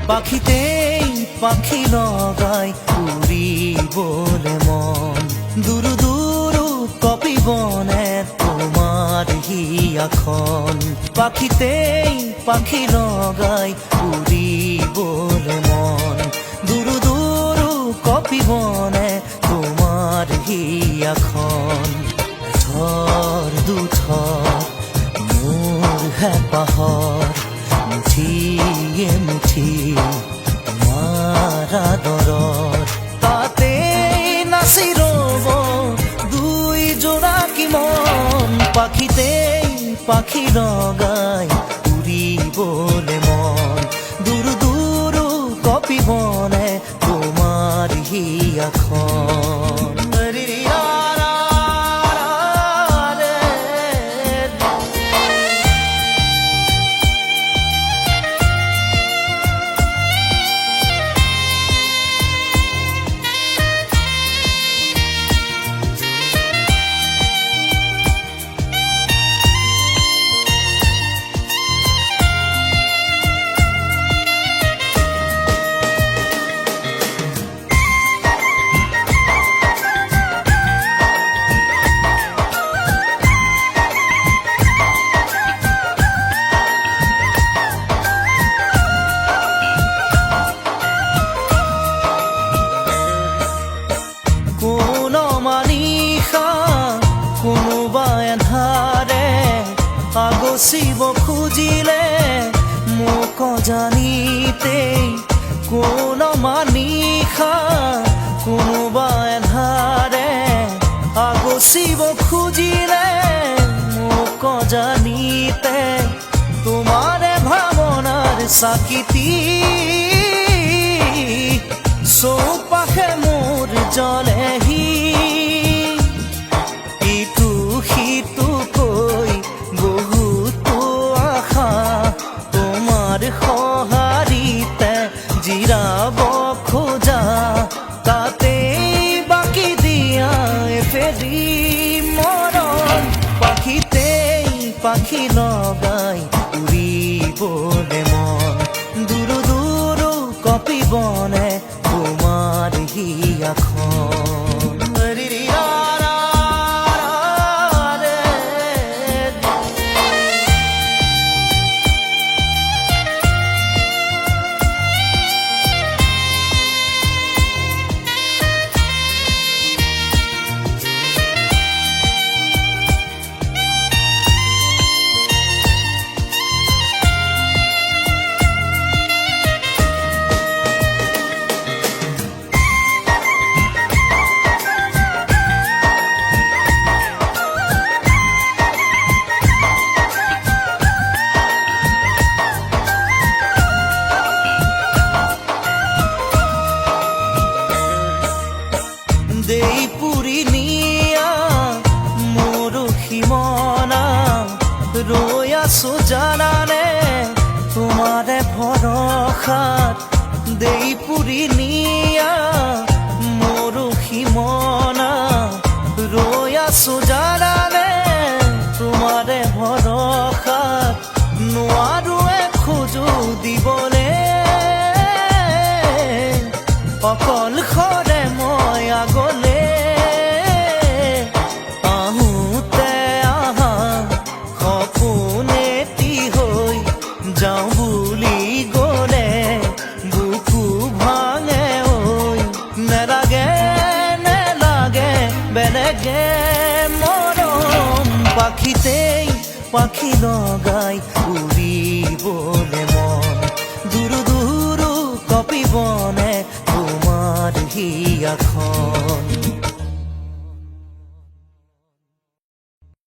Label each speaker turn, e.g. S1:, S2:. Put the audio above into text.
S1: পাখিতেই পাখি লগাই উড়ি বলে মন দুরু দুরু কপি বনে তোমার হিয়াখন পাখিতেই পাখি লগাই উড়ি বলে মন দুরু দুরু কপি বনে তোমার হিয়াখন থর দুথর মোর হেপাহর মুঠিয়ে মুঠি তোমার আদৰৰ তাতে নাচি ৰব দুই জোড়া কি মন পাখিতেই পাখি লগাই উৰিবলে মন দুৰু দুৰু কপিবনে তোমাৰ হিয়াখন আগচিব খুজিলে মোক জানিতেই কোন মানিষা কোনোবা এন্ধাৰে আগচিব খুজিলে মোক জানিতে তোমাৰে ভাৱনাৰ চাকিতি চৌপাশে মোৰ জ্বলেহি ইটো সিটো কৈ সহাৰিতে জিৰাব খোজা তাতেই বাকি দিয়া ফেৰি মৰণ পাখিতেই পাখি লগাই উৰিবলে মন দুৰু দুৰু কপিবনে তোমাৰ হিয়াখন দেই পুরি নিয়া মোরখি মনা রৈ আছো জানানে তোমারে ভরসাত দেই পুরি নিয়া মোরখি মনা রৈ আছো জানানে তোমারে ভরসাত নোৱাৰো খোজো দিবলে অকল খৰে মই আগলে আহোঁতে আহা সপোনেটি হৈ যাওঁ বুলি গ'লে বুকু ভাঙে ঐ নেলাগে নেলাগে বেলেগে মৰম পাখিতেই পাখি লগাই উৰিবলে মন দুৰু দুৰু কপিবনে তোমার হিয়াখন